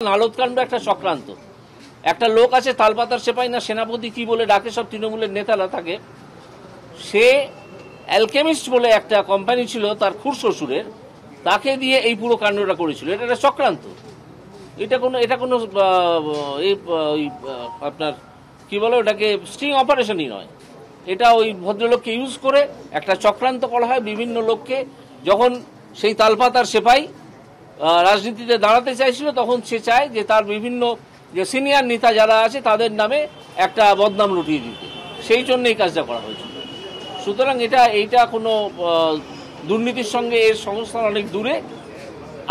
নালদকাণ্ড একটা চক্রান্ত। একটা লোক আছে তালপাতার সেপাই না সেনাপতি কি বলে ডাকে সব তৃণমূলের নেতারা থাকে, সে অ্যালকেমিস্ট বলে একটা কোম্পানি ছিল তার খুড়শ্বশুরের, তাকে দিয়ে এই পুরো কাণ্ডটা করেছিল। এটা একটা চক্রান্ত, এটা কোনো আপনার কি বলে ওটাকে স্টিং অপারেশনই নয়। এটা ওই ভদ্রলোককে ইউজ করে একটা চক্রান্ত করা হয় বিভিন্ন লোককে। যখন সেই তালপাতার সেপাই রাজনীতিতে দাঁড়াতে চাইছিল তখন সে চায় যে তার বিভিন্ন যে সিনিয়র নেতা যারা আছে তাদের নামে একটা বদনাম লুটিয়ে দিতে, সেই জন্য এই কাজটা করা হয়েছিল। সুতরাং এইটা কোনো দুর্নীতির সঙ্গে এর সংস্থান অনেক দূরে।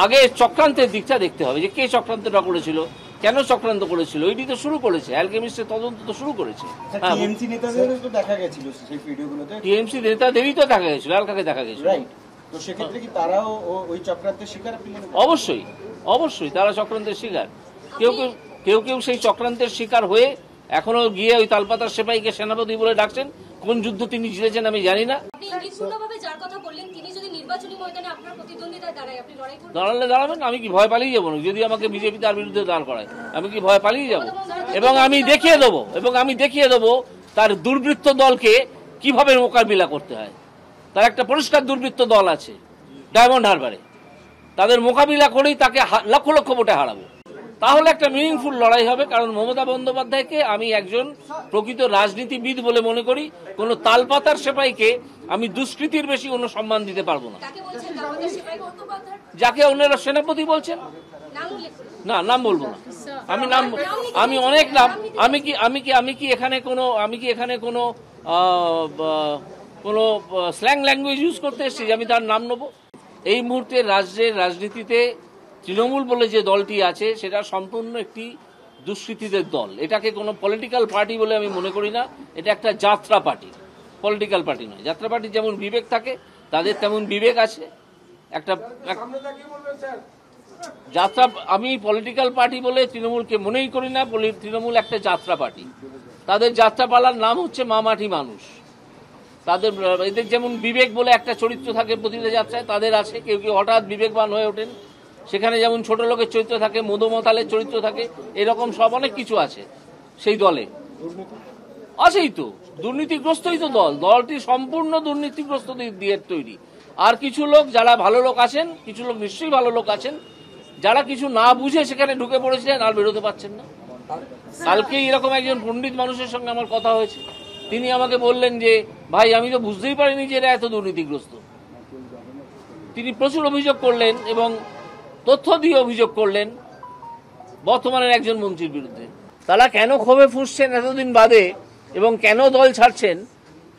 আগে চক্রান্তের দিকটা দেখতে হবে যে কে চক্রান্তটা করেছিল, কেন চক্রান্ত করেছিল, ওইটি তো শুরু করেছে, অ্যালকেমিস্টের তদন্ত তো শুরু করেছে। টিএমসি নেতাদেরই তো দেখা গেছিল সেই ভিডিওগুলোতে, টিএমসি নেতাদেরই তো দেখা গেছিল, আর কাকে দেখা গেছিল? তো সেক্ষেত্রে কি তারাও ওই চক্রান্তের শিকার? অবশ্যই অবশ্যই তারা চক্রান্তের শিকার। কেউ সেই চক্রান্তের শিকার হয়ে এখনো গিয়ে ওই তালপাতার সেপাইকে সেনাপতি বলে ডাকছেন। কোন যুদ্ধ তিনি জিতেছেন আমি জানি না। দাঁড়ালে দাঁড়াবেন, আমি কি ভয় পালিয়ে যাবো? যদি আমাকে বিজেপি তার বিরুদ্ধে দাঁড় করায় আমি কি ভয় পালিয়ে যাবো? এবং আমি দেখিয়ে দেবো তার দুর্বৃত্ত দলকে কিভাবে মোকাবিলা করতে হয়। তার একটা পরিষ্কার দুর্বৃত্ত দল আছে ডায়মন্ড হারবারে, তাদের মোকাবিলা করেই তাকে লক্ষ লক্ষ ভোটে হারাবো। তাহলে একটা মিনিংফুল লড়াই হবে। কারণ মমতা বন্দ্যোপাধ্যায়কে আমি একজন প্রকৃত রাজনীতিবিদ বলে মনে করি। কোনো তালপাতার সেপাইকে আমি দুষ্কৃতির বেশি কোনো সম্মান দিতে পারবো না। যাকে অন্যরা সেনাপতি বলছেন, না নাম বলবো না, আমি অনেক নাম, আমি কি এখানে কোনো স্ল্যাং ল্যাঙ্গুয়েজ ইউজ করতে এসেছি যে আমি তার নাম নেব? এই মুহূর্তে রাজ্যের রাজনীতিতে তৃণমূল বলে যে দলটি আছে সেটা সম্পূর্ণ একটি দুষ্কৃতীদের দল। এটাকে কোনো পলিটিক্যাল পার্টি বলে আমি মনে করি না। এটা একটা যাত্রা পার্টি, পলিটিক্যাল পার্টি নয়। যাত্রা পার্টি যেমন বিবেক থাকে, তাদের তেমন বিবেক আছে। একটা যাত্রা, আমি পলিটিক্যাল পার্টি বলে তৃণমূলকে মনেই করি না। তৃণমূল একটা যাত্রা পার্টি। তাদের যাত্রাপালার নাম হচ্ছে মামাটি মানুষ। এদের যেমন বিবেক বলে একটা চরিত্র থাকে প্রতিটা যাত্রায়, তাদের আছে। কেউ হঠাৎ বিবেকবান হয়ে ওঠেন, সেখানে যেমন ছোট লোকের চরিত্র থাকে, মধুমতালের চরিত্র থাকে, এরকম সব অনেক কিছু আছে সেই দলে। আছেই তো, দুর্নীতিগ্রস্তই তো দলটি সম্পূর্ণ দুর্নীতিগ্রস্ত দিয়ে তৈরি। আর কিছু লোক যারা ভালো লোক আছেন, কিছু লোক নিশ্চয়ই ভালো লোক আছেন, যারা কিছু না বুঝে সেখানে ঢুকে পড়েছিলেন আর বেরোতে পারছেন না। কালকে এরকম একজন পণ্ডিত মানুষের সঙ্গে আমার কথা হয়েছে, তিনি আমাকে বললেন যে ভাই আমি তো বুঝতেই পারিনি যে এরা এত দুর্নীতিগ্রস্ত। তিনি প্রচুর অভিযোগ করলেন এবং তথ্য দিয়ে অভিযোগ করলেন বর্তমানের একজন মন্ত্রীর বিরুদ্ধে। তারা কেন ক্ষোভে ফুঁসছেন এতদিন বাদে এবং কেন দল ছাড়ছেন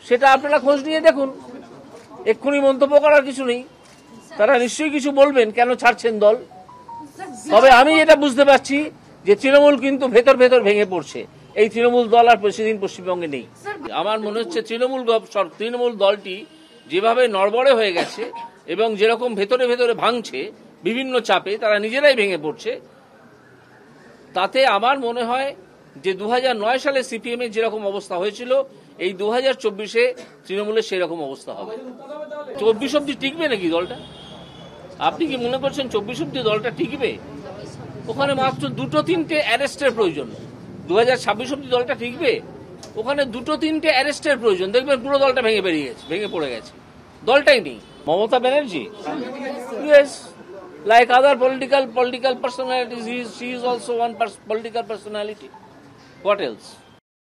সেটা আপনারা খোঁজ নিয়ে দেখুন। এক্ষুনি মন্তব্য করার কিছু নেই, তারা নিশ্চয়ই কিছু বলবেন কেন ছাড়ছেন দল। তবে আমি যেটা বুঝতে পারছি যে তৃণমূল কিন্তু ভেতর ভেতর ভেঙে পড়ছে। এই তৃণমূল দল আর সেদিন পশ্চিমবঙ্গে নেই। আমার মনে হচ্ছে তৃণমূল দলটি যেভাবে নড়বড়ে হয়ে গেছে এবং যেরকম ভেতরে ভেতরে ভাঙছে বিভিন্ন চাপে, তারা নিজেরাই ভেঙে পড়ছে। তাতে আমার মনে হয় যে 2009 সালে সিপিএম এর যেরকম অবস্থা হয়েছিল, এই 2024-এ তৃণমূলের সেরকম অবস্থা হবে। 24 অব্দি টিকবে নাকি দলটা? আপনি কি মনে করছেন 24 অব্দি দলটা টিকবে? ওখানে মাত্র 2-3টে অ্যারেস্টের প্রয়োজন। 2026 অব্দি দলটা টিকবে? ওখানে 2-3টে অ্যারেস্টের প্রয়োজন। দেখবেন পুরো দলটা ভেঙে পড়ে গেছে, দলটাই নেই। Mamata Banerjee, yes, like other political personalities, she is also one political personality. What else?